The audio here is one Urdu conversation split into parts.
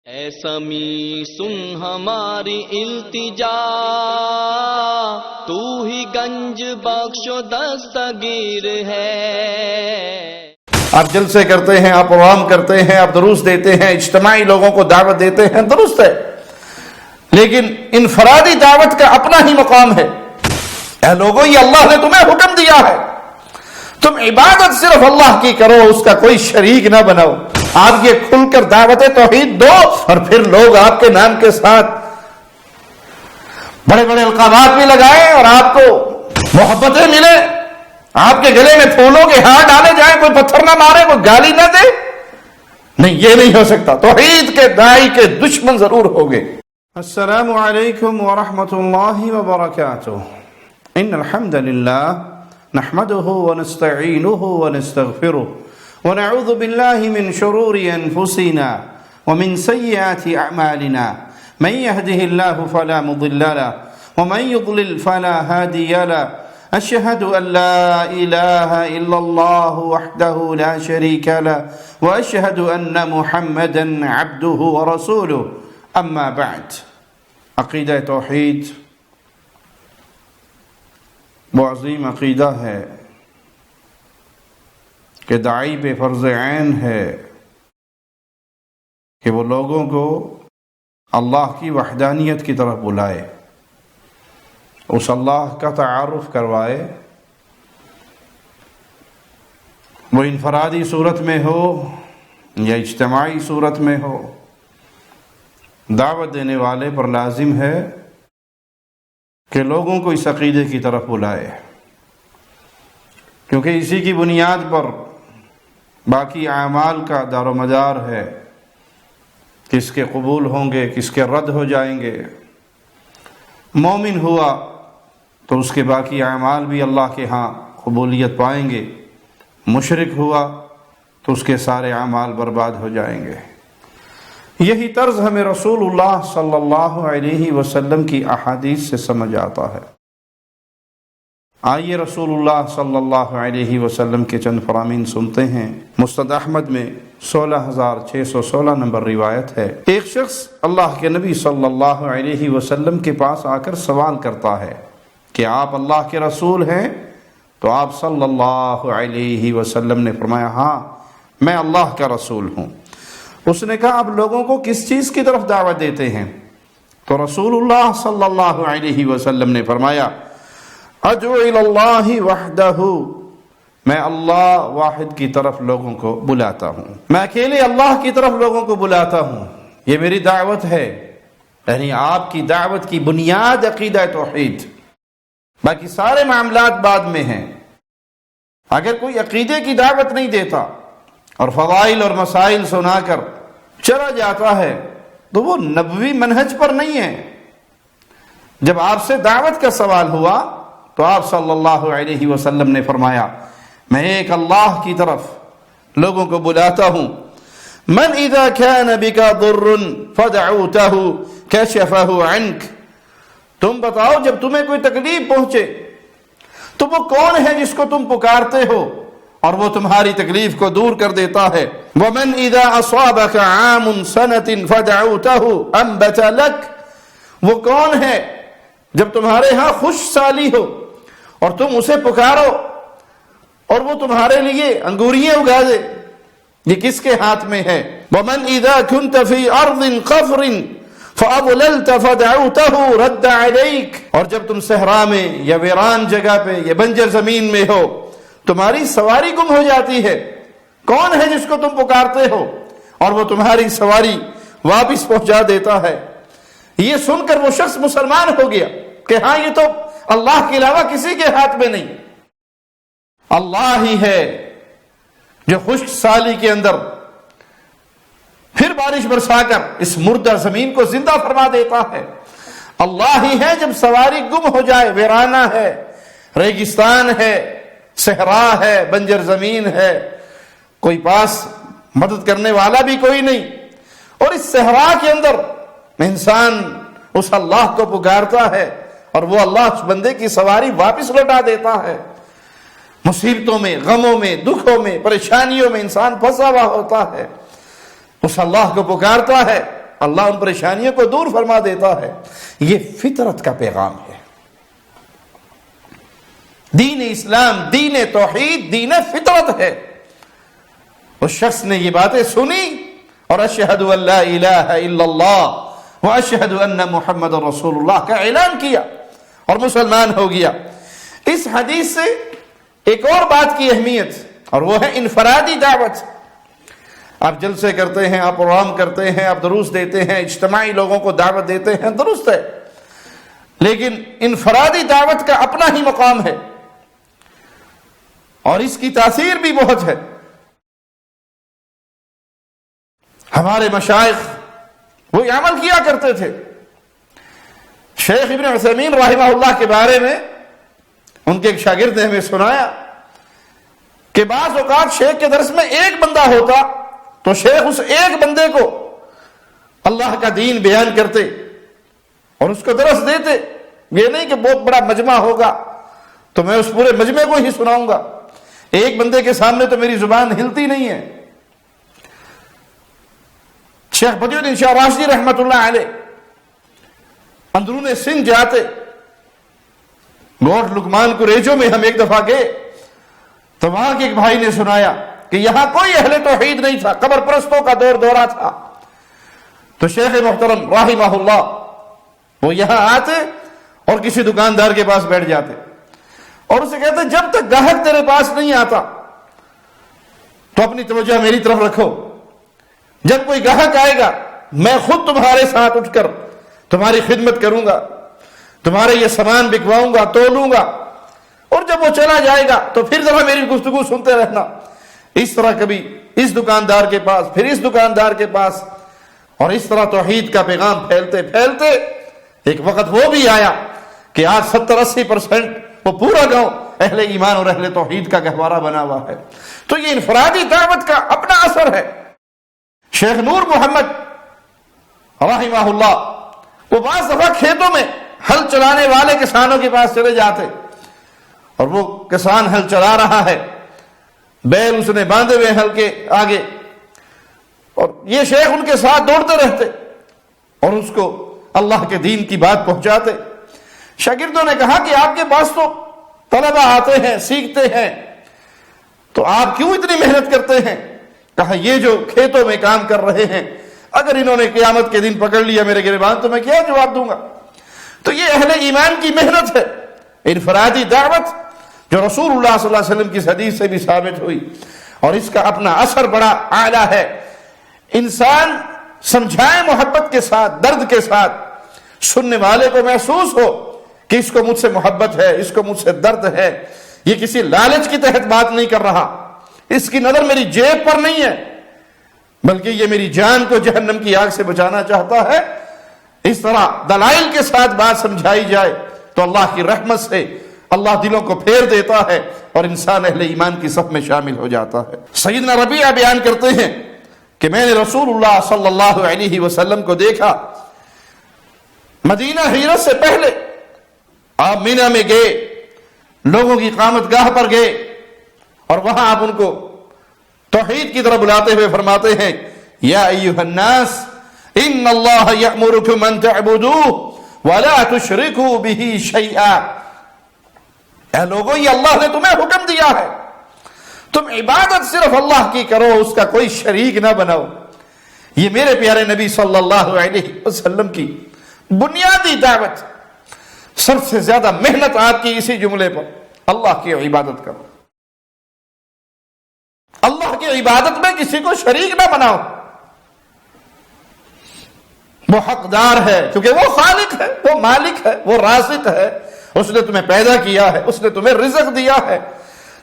اے سمیع سن ہماری التجا، تو ہی گنج بخش و دستگیر ہے۔ آپ جلسے کرتے ہیں، آپ عوام کرتے ہیں، آپ دروس دیتے ہیں، اجتماعی لوگوں کو دعوت دیتے ہیں، درست ہے، لیکن انفرادی دعوت کا اپنا ہی مقام ہے۔ اے لوگوں، یہ اللہ نے تمہیں حکم دیا ہے، تم عبادت صرف اللہ کی کرو، اس کا کوئی شریک نہ بناؤ۔ آپ یہ کھل کر دعوت توحید دو، اور پھر لوگ آپ کے نام کے ساتھ بڑے بڑے القابات بھی لگائیں اور آپ کو محبتیں ملیں، آپ کے گلے میں پھولوں کے ہار ڈالے جائیں، کوئی پتھر نہ مارے، کوئی گالی نہ دے، نہیں، یہ نہیں ہو سکتا۔ توحید کے داعی کے دشمن ضرور ہوگے۔ السلام علیکم ورحمۃ اللہ وبرکاتہ۔ ان الحمد للہ نحمده ونستعینه ونستغفره ونعوذ بالله من شرور انفسنا ومن سيئات اعمالنا، من يهده الله فلا مضل له ومن يضلل فلا هادي له، اشهد ان لا اله الا الله وحده لا شريك له واشهد ان محمدا عبده ورسوله، اما بعد۔ عقیدہ توحید وہ عظیم عقیدہ ہے کہ داعی پہ فرض عین ہے کہ وہ لوگوں کو اللہ کی وحدانیت کی طرف بلائے، اس اللہ کا تعارف کروائے، وہ انفرادی صورت میں ہو یا اجتماعی صورت میں ہو۔ دعوت دینے والے پر لازم ہے کہ لوگوں کو اس عقیدے کی طرف بلائے، کیونکہ اسی کی بنیاد پر باقی اعمال کا دار و مدار ہے، کس کے قبول ہوں گے، کس کے رد ہو جائیں گے۔ مومن ہوا تو اس کے باقی اعمال بھی اللہ کے ہاں قبولیت پائیں گے، مشرک ہوا تو اس کے سارے اعمال برباد ہو جائیں گے۔ یہی طرز ہمیں رسول اللہ صلی اللہ علیہ وسلم کی احادیث سے سمجھ آتا ہے۔ آئیے رسول اللہ صلی اللہ علیہ وسلم کے چند فرامین سنتے ہیں۔ مسند احمد میں 16616 نمبر روایت ہے، ایک شخص اللہ کے نبی صلی اللہ علیہ وسلم کے پاس آ کر سوال کرتا ہے کہ آپ اللہ کے رسول ہیں؟ تو آپ صلی اللہ علیہ وسلم نے فرمایا، ہاں میں اللہ کا رسول ہوں۔ اس نے کہا، آپ لوگوں کو کس چیز کی طرف دعوت دیتے ہیں؟ تو رسول اللہ صلی اللہ علیہ وسلم نے فرمایا، ادعو الی اللہ وحدہ، میں اللہ واحد کی طرف لوگوں کو بلاتا ہوں، میں اکیلے اللہ کی طرف لوگوں کو بلاتا ہوں، یہ میری دعوت ہے۔ یعنی آپ کی دعوت کی بنیاد عقیدہ توحید، باقی سارے معاملات بعد میں ہیں۔ اگر کوئی عقیدے کی دعوت نہیں دیتا اور فضائل اور مسائل سنا کر چلا جاتا ہے تو وہ نبوی منہج پر نہیں ہے۔ جب آپ سے دعوت کا سوال ہوا تو آپ صلی اللہ علیہ وسلم نے فرمایا، میں ایک اللہ کی طرف لوگوں کو بلاتا ہوں۔ من اذا كان بك ضر فدعوته كشفه عنك، تم بتاؤ جب تمہیں کوئی تکلیف پہنچے تو وہ کون ہے جس کو تم پکارتے ہو اور وہ تمہاری تکلیف کو دور کر دیتا ہے۔ وَمَنْ إِذَا أَصَابَكَ عَامٌ سَنَةٍ فَدَعُوتَهُ أَنْبَتَ لَكَ، وہ کون ہے جب تمہارے ہاں خوش سالی ہو اور تم اسے پکارو اور وہ تمہارے لیے انگوریاں اگا دے، یہ کس کے ہاتھ میں ہے؟ وَمَنْ إِذَا كُنْتَ فِي أَرْضٍ قَفْرٍ فَأَضْلَلْتَ فَدَعُوتَهُ رَدَّ عَلَيْكَ، اور جب تم صحرا میں یا ویران جگہ پہ یا بنجر زمین میں ہو، تمہاری سواری گم ہو جاتی ہے، کون ہے جس کو تم پکارتے ہو اور وہ تمہاری سواری واپس پہنچا دیتا ہے؟ یہ سن کر وہ شخص مسلمان ہو گیا کہ ہاں یہ تو اللہ کے علاوہ کسی کے ہاتھ میں نہیں، اللہ ہی ہے جو خشک سالی کے اندر پھر بارش برسا کر اس مردہ زمین کو زندہ فرما دیتا ہے، اللہ ہی ہے جب سواری گم ہو جائے، ویرانہ ہے، ریگستان ہے، صحرا ہے، بنجر زمین ہے، کوئی پاس مدد کرنے والا بھی کوئی نہیں، اور اس صحرا کے اندر انسان اس اللہ کو پکارتا ہے اور وہ اللہ اس بندے کی سواری واپس لوٹا دیتا ہے۔ مصیبتوں میں، غموں میں، دکھوں میں، پریشانیوں میں انسان پھنسا ہوا ہوتا ہے، اس اللہ کو پکارتا ہے اللہ ان پریشانیوں کو دور فرما دیتا ہے. یہ فطرت کا پیغام ہے. دین اسلام دین توحید دین فطرت ہے. اس شخص نے یہ باتیں سنی اور اشہد ان لا الہ الا اللہ واشہد ان محمد رسول اللہ کا اعلان کیا اور مسلمان ہو گیا. اس حدیث سے ایک اور بات کی اہمیت، اور وہ ہے انفرادی دعوت. آپ جلسے کرتے ہیں، آپ پروگرام کرتے ہیں، آپ دروس دیتے ہیں، اجتماعی لوگوں کو دعوت دیتے ہیں، درست ہے، لیکن انفرادی دعوت کا اپنا ہی مقام ہے اور اس کی تاثیر بھی بہت ہے. ہمارے مشائخ وہ عمل کیا کرتے تھے. شیخ ابن عثیمین رحمہ اللہ کے بارے میں ان کے ایک شاگرد نے ہمیں سنایا کہ بعض اوقات شیخ کے درس میں ایک بندہ ہوتا تو شیخ اس ایک بندے کو اللہ کا دین بیان کرتے اور اس کو درس دیتے. یہ نہیں کہ بہت بڑا مجمع ہوگا تو میں اس پورے مجمع کو ہی سناؤں گا، ایک بندے کے سامنے تو میری زبان ہلتی نہیں ہے. شیخ بدی الدین شاہ راشدی رحمت اللہ علیہ اندرون سندھ جاتے. گوٹھ لکمان کو ریجو میں ہم ایک دفعہ گئے تو وہاں کے ایک بھائی نے سنایا کہ یہاں کوئی اہل توحید نہیں تھا، قبر پرستوں کا دورہ تھا. تو شیخ محترم رحمہ اللہ وہ یہاں آتے اور کسی دکاندار کے پاس بیٹھ جاتے اور اسے کہتے جب تک گاہک تیرے پاس نہیں آتا تو اپنی توجہ میری طرف رکھو. جب کوئی گاہک آئے گا میں خود تمہارے ساتھ اٹھ کر تمہاری خدمت کروں گا، تمہارے یہ سامان بکواؤں گا، تولوں گا، اور جب وہ چلا جائے گا تو پھر ذرا میری گفتگو سنتے رہنا. اس طرح کبھی اس دکاندار کے پاس، پھر اس دکاندار کے پاس، اور اس طرح توحید کا پیغام پھیلتے پھیلتے ایک وقت وہ بھی آیا کہ آج 70-80% وہ پورا گاؤں اہل ایمان اور اہل توحید کا گہوارہ بنا ہوا ہے. تو یہ انفرادی دعوت کا اپنا اثر ہے. شیخ نور محمد رحمہ اللہ وہ بعض دفعہ کھیتوں میں ہل چلانے والے کسانوں کے پاس چلے جاتے اور وہ کسان ہل چلا رہا ہے، بیل اس نے باندھے ہوئے ہل کے آگے، اور یہ شیخ ان کے ساتھ دوڑتے رہتے اور اس کو اللہ کے دین کی بات پہنچاتے. شاگردوں نے کہا کہ آپ کے پاس تو طلبہ آتے ہیں، سیکھتے ہیں، تو آپ کیوں اتنی محنت کرتے ہیں؟ کہا یہ جو کھیتوں میں کام کر رہے ہیں اگر انہوں نے قیامت کے دن پکڑ لیا میرے گریبان تو میں کیا جواب دوں گا؟ تو یہ اہل ایمان کی محنت ہے، انفرادی دعوت جو رسول اللہ صلی اللہ علیہ وسلم کی حدیث سے بھی ثابت ہوئی، اور اس کا اپنا اثر بڑا اعلیٰ ہے. انسان سمجھائے محبت کے ساتھ، درد کے ساتھ، سننے والے کو محسوس ہو کہ اس کو مجھ سے محبت ہے، اس کو مجھ سے درد ہے، یہ کسی لالچ کی تحت بات نہیں کر رہا، اس کی نظر میری جیب پر نہیں ہے بلکہ یہ میری جان کو جہنم کی آگ سے بچانا چاہتا ہے. اس طرح دلائل کے ساتھ بات سمجھائی جائے تو اللہ کی رحمت سے اللہ دلوں کو پھیر دیتا ہے اور انسان اہل ایمان کی صف میں شامل ہو جاتا ہے. سیدنا ربیعہ بیان کرتے ہیں کہ میں نے رسول اللہ صلی اللہ علیہ وسلم کو دیکھا مدینہ ہجرت سے پہلے. آپ مینا میں گئے، لوگوں کی قامت گاہ پر گئے اور وہاں آپ ان کو توحید کی طرف بلاتے ہوئے فرماتے ہیں یا ایھا الناس ان اللہ یأمرکم ان تعبدوہ ولا تشرکوا بہ شیئا. اے لوگوں، یہ اللہ نے تمہیں حکم دیا ہے تم عبادت صرف اللہ کی کرو، اس کا کوئی شریک نہ بناؤ. یہ میرے پیارے نبی صلی اللہ علیہ وسلم کی بنیادی دعوت. سب سے زیادہ محنت آپ کی اسی جملے پر، اللہ کی عبادت کرو، اللہ کی عبادت میں کسی کو شریک نہ بناؤ. وہ حقدار ہے کیونکہ وہ خالق ہے، وہ مالک ہے، وہ رازق ہے، اس نے تمہیں پیدا کیا ہے، اس نے تمہیں رزق دیا ہے.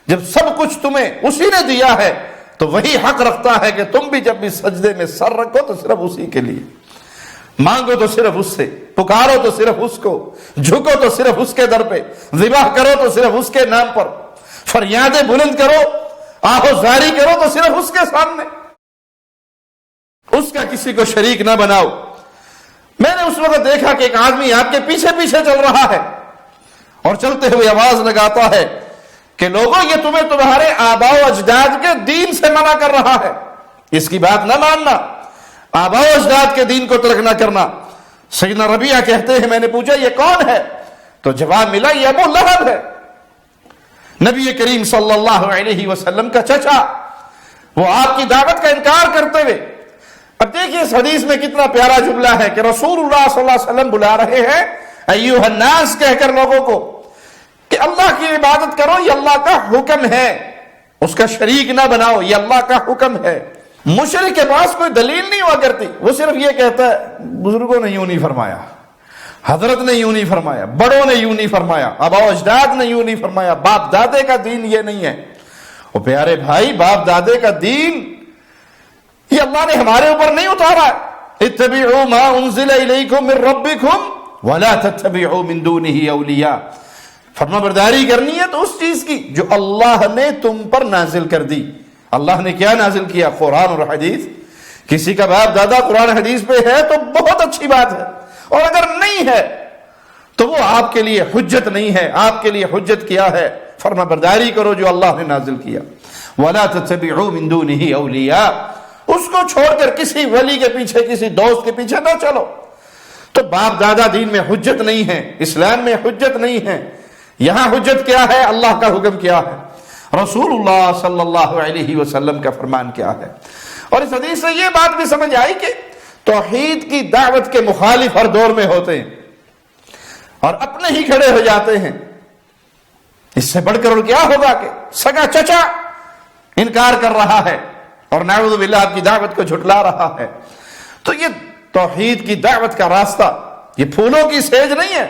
جب سب کچھ تمہیں اسی نے دیا ہے تو وہی حق رکھتا ہے کہ تم بھی جب بھی سجدے میں سر رکھو تو صرف اسی کے لیے، مانگو تو صرف اس سے، پکارو تو صرف اس کو، جھکو تو صرف اس کے در پہ، ذبح کرو تو صرف اس کے نام پر، فریادیں بلند کرو، آہو زاری کرو تو صرف اس کے سامنے، اس کا کسی کو شریک نہ بناؤ. میں نے اس وقت دیکھا کہ ایک آدمی آپ کے پیچھے پیچھے چل رہا ہے اور چلتے ہوئے آواز لگاتا ہے کہ لوگوں یہ تمہیں تمہارے آباء و اجداد کے دین سے منع کر رہا ہے، اس کی بات نہ ماننا. آباء و اجداد کے دین کو ترک نہ کرنا۔ سیدنا ربیعہ کہتے ہیں میں نے پوچھا یہ کون ہے؟ تو جواب ملا یہ ابو لہب ہے، نبی کریم صلی اللہ علیہ وسلم کا چچا، وہ آپ کی دعوت کا انکار کرتے ہوئے۔ اب دیکھیے اس حدیث میں کتنا پیارا جملہ ہے کہ رسول اللہ صلی اللہ علیہ وسلم بلا رہے ہیں ایھا الناس کہہ کر لوگوں کو کہ اللہ کی عبادت کرو، یہ اللہ کا حکم ہے، اس کا شریک نہ بناؤ، یہ اللہ کا حکم ہے۔ مشرک کے پاس کوئی دلیل نہیں ہوا کرتی، وہ صرف یہ کہتا ہے بزرگوں نے یوں نہیں فرمایا، حضرت نے یوں نہیں فرمایا، بڑوں نے یوں نہیں فرمایا، آباء و اجداد نے یوں نہیں فرمایا، باپ دادے کا دین یہ نہیں ہے۔ وہ پیارے بھائی، باپ دادے کا دین یہ اللہ نے ہمارے اوپر نہیں اتارا۔ اتبعوا ما انزل الیکم من ربکم ولا تتبعوا من دونه اولیاء، فرما برداری کرنی ہے تو اس چیز کی جو اللہ نے تم پر نازل کر دی۔ اللہ نے کیا نازل کیا؟ قرآن اور حدیث۔ کسی کا باپ دادا قرآن حدیث پہ ہے تو بہت اچھی بات ہے، اور اگر نہیں ہے تو وہ آپ کے لیے حجت نہیں ہے۔ آپ کے لیے حجت کیا ہے؟ فرما برداری کرو جو اللہ نے نازل کیا۔ وَلَا تَتَّبِعُوا مِن دُونِهِ أَوْلِيَاءَ، اس کو چھوڑ کر کسی ولی کے پیچھے، کسی دوست کے پیچھے نہ چلو۔ تو باپ دادا دین میں حجت نہیں ہے، اسلام میں حجت نہیں ہے۔ یہاں حجت کیا ہے؟ اللہ کا حکم کیا ہے، رسول اللہ صلی اللہ علیہ وسلم کا فرمان کیا ہے۔ اور اس حدیث سے یہ بات بھی سمجھ آئی کہ توحید کی دعوت کے مخالف ہر دور میں ہوتے ہیں اور اپنے ہی کھڑے ہو جاتے ہیں۔ اس سے بڑھ کر اور کیا ہوگا کہ سگا چچا انکار کر رہا ہے اور نعوذ باللہ آپ کی دعوت کو جھٹلا رہا ہے۔ تو یہ توحید کی دعوت کا راستہ یہ پھولوں کی سیج نہیں ہے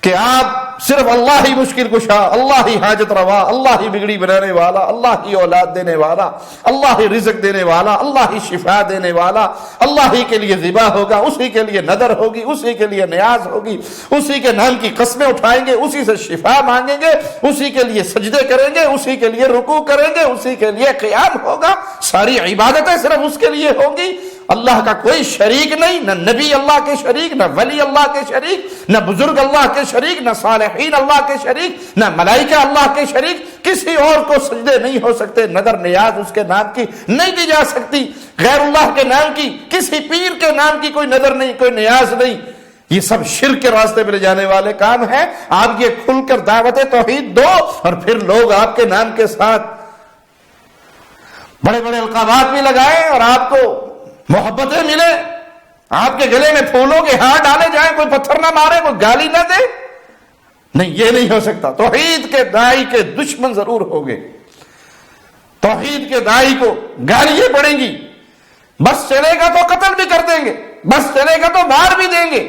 کہ آپ صرف اللہ ہی مشکل کشا، اللہ ہی حاجت روا، اللہ ہی بگڑی بنانے والا، اللہ ہی اولاد دینے والا، اللہ ہی رزق دینے والا، اللہ ہی شفا دینے والا، اللہ ہی کے لیے ذبح ہوگا، اسی کے لیے نذر ہوگی، اسی کے لیے نیاز ہوگی، اسی کے نام کی قسمیں اٹھائیں گے، اسی سے شفا مانگیں گے، اسی کے لیے سجدے کریں گے، اسی کے لیے رکوع کریں گے، اسی کے لیے قیام ہوگا، ساری عبادتیں صرف اس کے لیے ہوں گی۔ اللہ کا کوئی شریک نہیں، نہ نبی اللہ کے شریک، نہ ولی اللہ کے شریک، نہ بزرگ اللہ کے شریک، نہ صالحین اللہ کے شریک، نہ ملائکہ اللہ کے شریک۔ کسی اور کو سجدے نہیں ہو سکتے، نظر نیاز اس کے نام کی نہیں دی جا سکتی، غیر اللہ کے نام کی، کسی پیر کے نام کی کوئی نظر نہیں، کوئی نیاز نہیں۔ یہ سب شرک کے راستے پہ لے جانے والے کام ہیں۔ آپ یہ کھل کر دعوت توحید دو اور پھر لوگ آپ کے نام کے ساتھ بڑے بڑے القابات بھی لگائیں اور آپ کو محبتیں ملے، آپ کے گلے میں پھولوں کے ہار ڈالے جائیں، کوئی پتھر نہ مارے، کوئی گالی نہ دے، نہیں، یہ نہیں ہو سکتا۔ توحید کے داعی کے دشمن ضرور ہوگے، توحید کے داعی کو گالیاں پڑیں گی، بس چلے گا تو قتل بھی کر دیں گے، بس چلے گا تو مار بھی دیں گے۔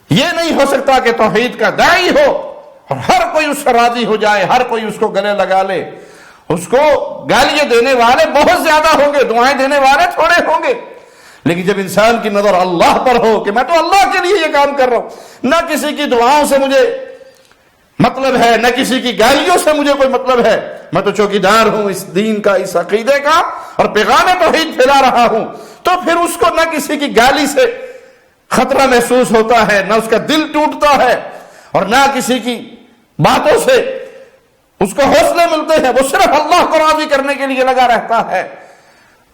یہ نہیں ہو سکتا کہ توحید کا داعی ہو اور ہر کوئی اس سے راضی ہو جائے، ہر کوئی اس کو گلے لگا لے۔ اس کو گالیاں دینے والے بہت زیادہ ہوں گے، دعائیں دینے والے تھوڑے ہوں گے، لیکن جب انسان کی نظر اللہ پر ہو کہ میں تو اللہ کے لیے یہ کام کر رہا ہوں، نہ کسی کی دعاؤں سے مجھے مطلب ہے، نہ کسی کی گالیوں سے مجھے کوئی مطلب ہے، میں تو چوکیدار ہوں اس دین کا، اس عقیدے کا، اور پیغام توحید پھیلا رہا ہوں، تو پھر اس کو نہ کسی کی گالی سے خطرہ محسوس ہوتا ہے، نہ اس کا دل ٹوٹتا ہے، اور نہ کسی کی باتوں سے اس کو حوصلے ملتے ہیں، وہ صرف اللہ کو راضی کرنے کے لیے لگا رہتا ہے۔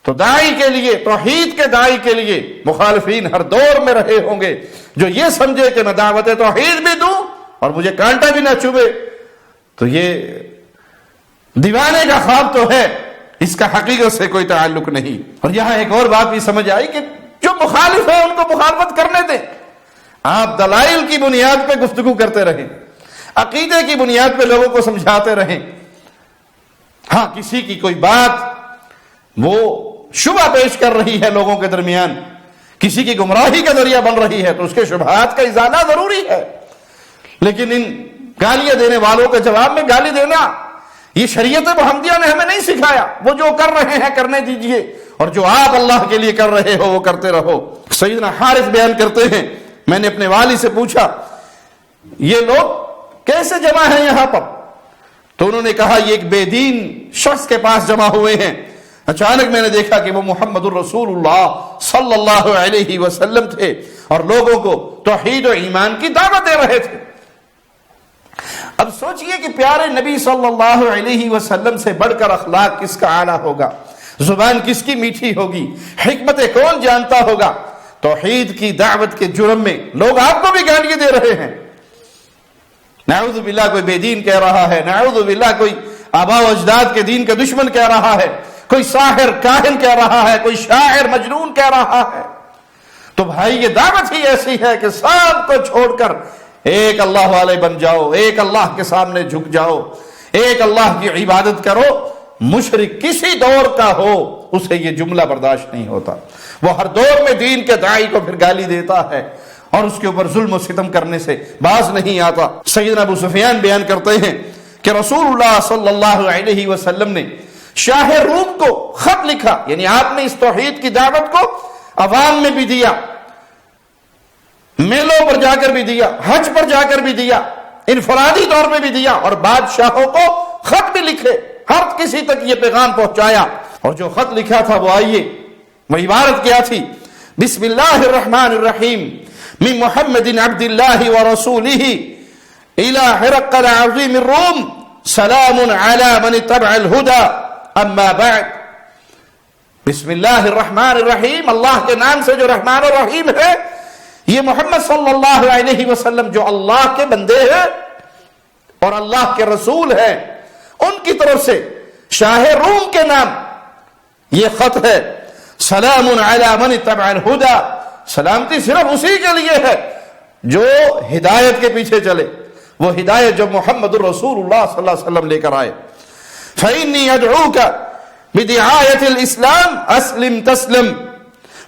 تو داعی کے لیے، توحید کے داعی کے لیے مخالفین ہر دور میں رہے ہوں گے، جو یہ سمجھے کہ میں دعوت توحید بھی دوں اور مجھے کانٹا بھی نہ چبھے، تو یہ دیوانے کا خواب تو ہے، اس کا حقیقت سے کوئی تعلق نہیں۔ اور یہاں ایک اور بات بھی سمجھ آئی کہ جو مخالف ہے ان کو مخالفت کرنے دیں، آپ دلائل کی بنیاد پہ گفتگو کرتے رہیں، عقیدے کی بنیاد پہ لوگوں کو سمجھاتے رہیں۔ ہاں کسی کی کوئی بات وہ شبہ پیش کر رہی ہے لوگوں کے درمیان، کسی کی گمراہی کا ذریعہ بن رہی ہے، تو اس کے شبہات کا ازالہ ضروری ہے، لیکن ان گالیاں دینے والوں کے جواب میں گالی دینا یہ شریعت محمدیہ نے ہمیں نہیں سکھایا۔ وہ جو کر رہے ہیں کرنے دیجئے، اور جو آپ اللہ کے لیے کر رہے ہو وہ کرتے رہو۔ سیدنا حارث بیان کرتے ہیں، میں نے اپنے والد سے پوچھا یہ لوگ کیسے جمع ہیں یہاں پر؟ تو انہوں نے کہا یہ ایک بے دین شخص کے پاس جمع ہوئے ہیں۔ اچانک میں نے دیکھا کہ وہ محمد الرسول اللہ صلی اللہ علیہ وسلم تھے اور لوگوں کو توحید و ایمان کی دعوت دے رہے تھے۔ اب سوچئے کہ پیارے نبی صلی اللہ علیہ وسلم سے بڑھ کر اخلاق کس کا اعلیٰ ہوگا، زبان کس کی میٹھی ہوگی، حکمتیں کون جانتا ہوگا؟ توحید کی دعوت کے جرم میں لوگ آپ کو بھی گالیاں دے رہے ہیں، نعوذ باللہ کوئی بے دین کہہ رہا ہے، نعوذ باللہ کوئی آباء و اجداد کے دین کا دشمن کہہ رہا ہے، کوئی ساحر کاہن کہہ رہا ہے، کوئی شاعر مجنون کہہ رہا ہے۔ تو بھائی یہ دعوت ہی ایسی ہے کہ سب کو چھوڑ کر ایک اللہ والے بن جاؤ، ایک اللہ کے سامنے جھک جاؤ، ایک اللہ کی عبادت کرو۔ مشرک کسی دور کا ہو اسے یہ جملہ برداشت نہیں ہوتا، وہ ہر دور میں دین کے داعی کو پھر گالی دیتا ہے اور اس کے اوپر ظلم و ستم کرنے سے باز نہیں آتا۔ سیدنا ابو سفیان بیان کرتے ہیں کہ رسول اللہ صلی اللہ علیہ وسلم نے شاہ روم کو خط لکھا، یعنی آپ نے اس توحید کی دعوت کو عوام میں بھی دیا، میلوں پر جا کر بھی دیا، حج پر جا کر بھی دیا، انفرادی طور پہ بھی دیا، اور بادشاہوں کو خط بھی لکھے، ہر کسی تک یہ پیغام پہنچایا۔ اور جو خط لکھا تھا وہ آئیے، وہ عبارت کیا تھی؟ بسم اللہ الرحمن الرحیم من محمد عبد اللہ ورسولہ الى ہرقل عظیم الروم سلام علی من اتبع الہدی اما بعد۔ بسم اللہ الرحمن الرحیم، اللہ کے نام سے جو رحمان الرحیم ہے، یہ محمد صلی اللہ علیہ وسلم جو اللہ کے بندے ہیں اور اللہ کے رسول ہیں، ان کی طرف سے شاہ روم کے نام یہ خط ہے۔ سلام علی من اتبع الہدی، سلامتی صرف اسی کے لیے ہے جو ہدایت کے پیچھے چلے، وہ ہدایت جو محمد الرسول اللہ صلی اللہ علیہ وسلم لے کر آئے۔ فإنی ادعوک بدعایت الاسلام اسلم تسلم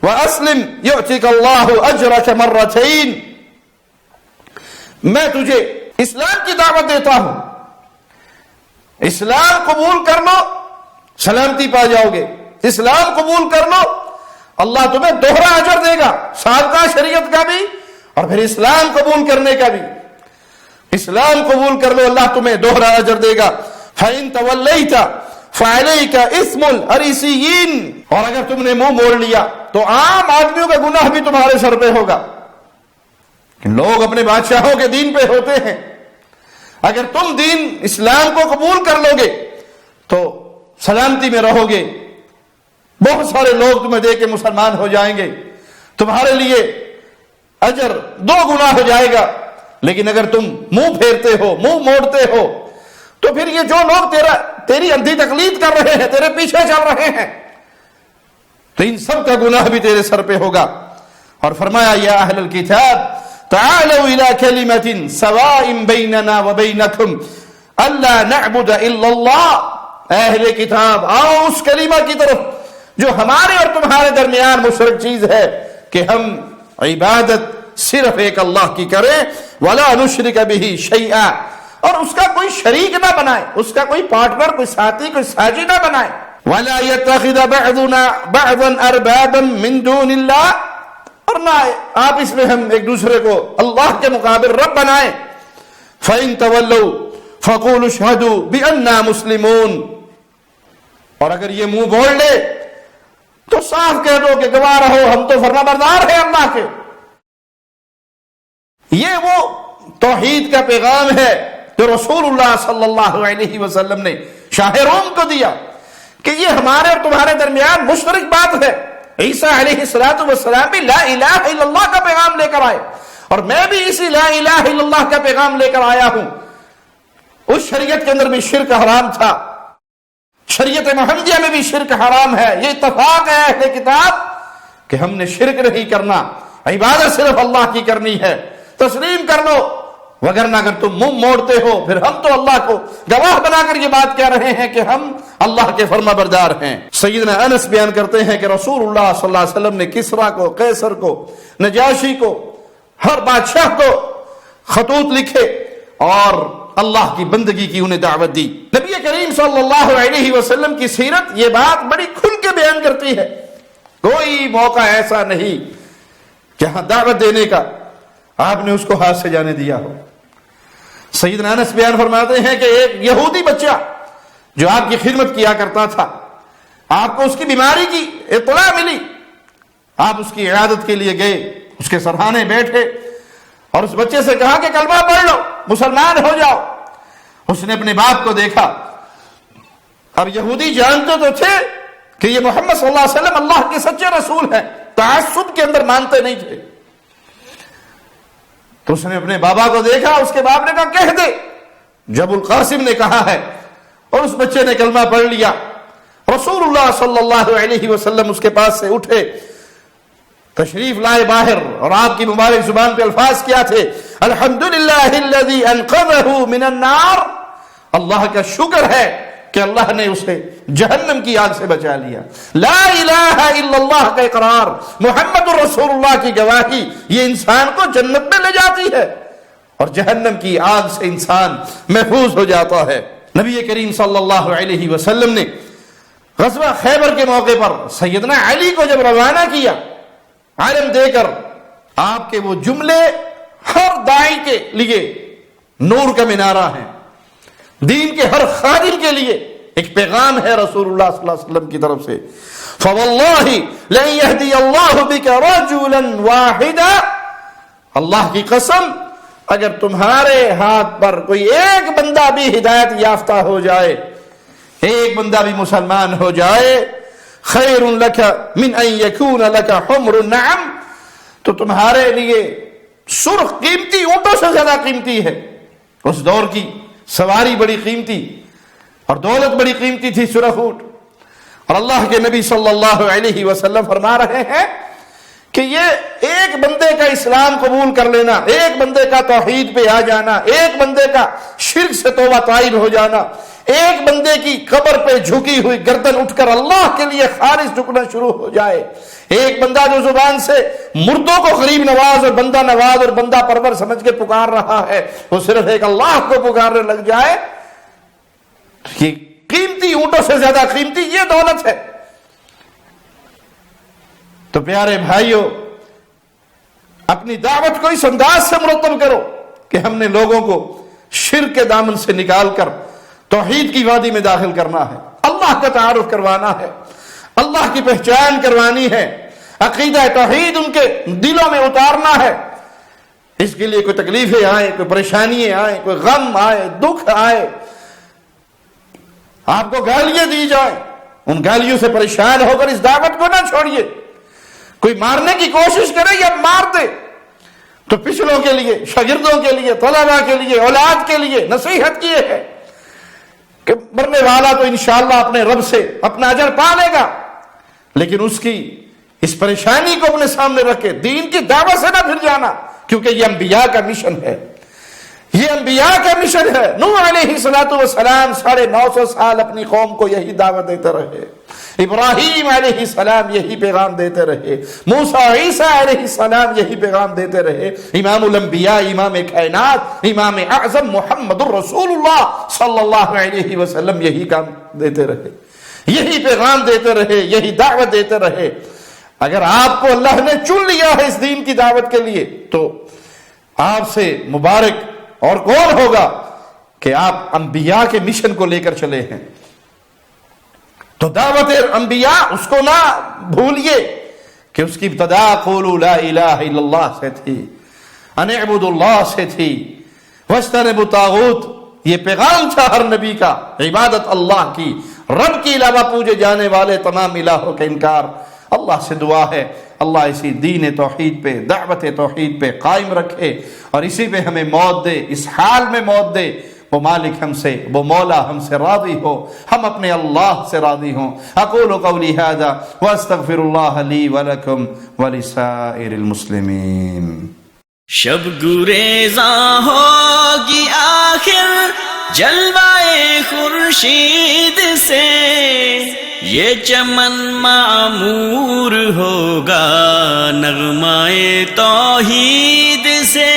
واسلم یؤتک اللہ اجرک مرتین۔ میں تجھے اسلام کی دعوت دیتا ہوں، اسلام قبول کر لو سلامتی پا جاؤ گے، اسلام قبول کر لو اللہ تمہیں دوہرا اجر دے گا، سابقہ شریعت کا بھی اور پھر اسلام قبول کرنے کا بھی۔ اسلام قبول کر لو اللہ تمہیں دوہرا اجر دے گا۔ فَإِن تَوَلَّيْتَ فَعَلَيْكَ إِثْمُ الْأَرِيسِيِّينَ، اور اگر تم نے منہ موڑ لیا تو عام آدمیوں کا گناہ بھی تمہارے سر پہ ہوگا۔ لوگ اپنے بادشاہوں کے دین پہ ہوتے ہیں، اگر تم دین اسلام کو قبول کر لو گے تو سلامتی میں رہو گے، بہت سارے لوگ تمہیں دیکھ کے مسلمان ہو جائیں گے، تمہارے لیے اجر 2 گنا ہو جائے گا۔ لیکن اگر تم منہ پھیرتے ہو، منہ موڑتے ہو، تو پھر یہ جو لوگ تیری اندھی تقلید کر رہے ہیں، تیرے پیچھے چل رہے ہیں، تو ان سب کا گناہ بھی تیرے سر پہ ہوگا۔ اور فرمایا یا اہل الکتاب تعالوا الى کلمۃ سواء بیننا وبینکم الا نعبد الا اللہ۔ اہل کتاب آؤ اس کلمہ کی طرف جو ہمارے اور تمہارے درمیان مشترک چیز ہے کہ ہم عبادت صرف ایک اللہ کی کریں، ولا نشرک بہ شیئا، اور اس کا کوئی شریک نہ بنائے، اس کا کوئی پارٹنر، کوئی ساتھی، کوئی ساجی نہ بنائے۔ ولا يتخذ بعضنا بعضا اربابا من دون اللہ، اور نہ آپس میں ہم ایک دوسرے کو اللہ کے مقابل رب بنائیں۔ فإن تولوا فقولوا اشهدوا بأننا مسلمون، اور اگر یہ منہ موڑ لے تو صاف کہہ دو کہ گواہ رہو ہم تو فرما بردار ہیں اللہ کے۔ یہ وہ توحید کا پیغام ہے جو رسول اللہ صلی اللہ علیہ وسلم نے شاہ روم کو دیا کہ یہ ہمارے اور تمہارے درمیان مشترک بات ہے۔ عیسیٰ علیہ السلام بھی لا الہ الا اللہ کا پیغام لے کر آئے، اور میں بھی اسی لا الہ الا اللہ کا پیغام لے کر آیا ہوں۔ اس شریعت کے اندر بھی شرک حرام تھا، شریعت محمدیہ میں بھی شرک حرام ہے۔ یہ اتفاق ہے اہل کتاب کہ ہم نے شرک نہیں کرنا، عبادت صرف اللہ کی کرنی ہے، تسلیم کر لو، وگرنہ اگر تم منہ موڑتے ہو پھر ہم تو اللہ کو گواہ بنا کر یہ بات کہہ رہے ہیں کہ ہم اللہ کے فرما بردار ہیں۔ سیدنا انس بیان کرتے ہیں کہ رسول اللہ صلی اللہ علیہ وسلم نے کسریٰ کو، قیصر کو، نجاشی کو، ہر بادشاہ کو خطوط لکھے اور اللہ کی بندگی کی انہیں دعوت دی۔ نبی کریم صلی اللہ علیہ وسلم کی سیرت یہ بات بڑی کھل کے بیان کرتی ہے، کوئی موقع ایسا نہیں جہاں دعوت دینے کا آپ نے اس کو ہاتھ سے جانے دیا ہو۔ سیدنا انس بیان فرماتے ہیں کہ ایک یہودی بچہ جو آپ کی خدمت کیا کرتا تھا، آپ کو اس کی بیماری کی اطلاع ملی، آپ اس کی عیادت کے لیے گئے، اس کے سرہانے بیٹھے اور اس بچے سے کہا کہ کلمہ پڑھ لو، مسلمان ہو جاؤ۔ اس نے اپنے باپ کو دیکھا، اب یہودی جانتے تو تھے کہ یہ محمد صلی اللہ علیہ وسلم اللہ کے سچے رسول ہیں، تعصب کے اندر مانتے نہیں تھے۔ تو اس نے اپنے بابا کو دیکھا، اس کے باپ نے کہا کہہ دے جب القاسم نے کہا ہے، اور اس بچے نے کلمہ پڑھ لیا۔ رسول اللہ صلی اللہ علیہ وسلم اس کے پاس سے اٹھے، تشریف لائے باہر، اور آپ کی مبارک زبان پہ الفاظ کیا تھے؟ الحمدللہ الذی انقذہ من النار، اللہ کا شکر ہے کہ اللہ نے اسے جہنم کی آگ سے بچا لیا۔ لا الہ الا اللہ کا اقرار، محمد رسول اللہ کی گواہی، یہ انسان کو جنت میں لے جاتی ہے اور جہنم کی آگ سے انسان محفوظ ہو جاتا ہے۔ نبی کریم صلی اللہ علیہ وسلم نے غزوہ خیبر کے موقع پر سیدنا علی کو جب روانہ کیا علم دے کر، آپ کے وہ جملے ہر داعی کے لیے نور کا مینارہ ہیں، دین کے ہر خادم کے لیے ایک پیغام ہے رسول اللہ صلی اللہ علیہ وسلم کی طرف سے۔ فواللہ لن یہدی اللہ بک رجلا واحدا، اللہ کی قسم اگر تمہارے ہاتھ پر کوئی ایک بندہ بھی ہدایت یافتہ ہو جائے، ایک بندہ بھی مسلمان ہو جائے، خیر لک من ان یکون لک حمر النعم، تو تمہارے لیے سرخ قیمتی اونٹوں سے زیادہ قیمتی ہے۔ اس دور کی سواری بڑی قیمتی اور دولت بڑی قیمتی تھی، سرخ اونٹ۔ اور اللہ کے نبی صلی اللہ علیہ وسلم فرما رہے ہیں کہ یہ ایک بندے کا اسلام قبول کر لینا، ایک بندے کا توحید پہ آ جانا، ایک بندے کا شرک سے توبہ طائب ہو جانا، ایک بندے کی قبر پہ جھکی ہوئی گردن اٹھ کر اللہ کے لیے خالص جھکنا شروع ہو جائے، ایک بندہ جو زبان سے مردوں کو غریب نواز اور بندہ نواز اور بندہ پرور سمجھ کے پکار رہا ہے، وہ صرف ایک اللہ کو پکارنے لگ جائے، یہ قیمتی اونٹوں سے زیادہ قیمتی یہ دولت ہے۔ تو پیارے بھائیوں، اپنی دعوت کو اس انداز سے مرتب کرو کہ ہم نے لوگوں کو شرک کے دامن سے نکال کر توحید کی وادی میں داخل کرنا ہے، اللہ کا تعارف کروانا ہے، اللہ کی پہچان کروانی ہے، عقیدہ توحید ان کے دلوں میں اتارنا ہے۔ اس کے لیے کوئی تکلیفیں آئیں، کوئی پریشانیاں آئیں، کوئی غم آئے، دکھ آئے، آپ کو گالیاں دی جائیں، ان گالیوں سے پریشان ہو کر اس دعوت کو نہ چھوڑیے۔ کوئی مارنے کی کوشش کرے یا مار دے تو پچھلوں کے لیے، شاگردوں کے لیے، طلباء کے لیے، اولاد کے لیے نصیحت کیے ہے کہ مرنے والا تو انشاءاللہ اپنے رب سے اپنا اجر پا لے گا، لیکن اس کی اس پریشانی کو اپنے سامنے رکھ کے دین کی دعوت سے نہ پھر جانا، کیونکہ یہ انبیاء کا مشن ہے، یہ انبیاء کا مشن ہے۔ نوح علیہ السلام 950 سال اپنی قوم کو یہی دعوت دیتے رہے، ابراہیم علیہ السلام یہی پیغام دیتے رہے، موسیٰ عیسیٰ علیہ السلام یہی پیغام دیتے رہے، امام الانبیاء، امام کائنات، امام اعظم محمد الرسول اللہ صلی اللہ علیہ وسلم یہی کام دیتے رہے، یہی پیغام دیتے رہے، یہی دعوت دیتے رہے۔ اگر آپ کو اللہ نے چن لیا ہے اس دین کی دعوت کے لیے تو آپ سے مبارک اور کون ہوگا کہ آپ انبیاء کے مشن کو لے کر چلے ہیں۔ تو دعوت انبیاء اس کو نہ بھولیے کہ اس کی ابتدا قولوا لا الہ الا اللہ سے تھی، ان اعبدوا اللہ سے تھی، واجتنبوا الطاغوت، یہ پیغام تھا ہر نبی کا، عبادت اللہ کی، رب کے علاوہ پوجے جانے والے تمام الہوں کا انکار۔ اللہ سے دعا ہے اللہ اسی دین توحید پہ، دعوت توحید پہ قائم رکھے اور اسی پہ ہمیں موت دے، اس حال میں موت دے، وہ مالک ہم سے، وہ مولا ہم سے راضی ہو، ہم اپنے اللہ سے راضی ہوں۔ اقول قولی ھذا واستغفر اللہ لی ولکم ولسائر المسلمین۔ شب گریزاں ہوگی آخر جلوائے خورشید سے، یہ چمن معمور ہوگا نغمائے توحید سے۔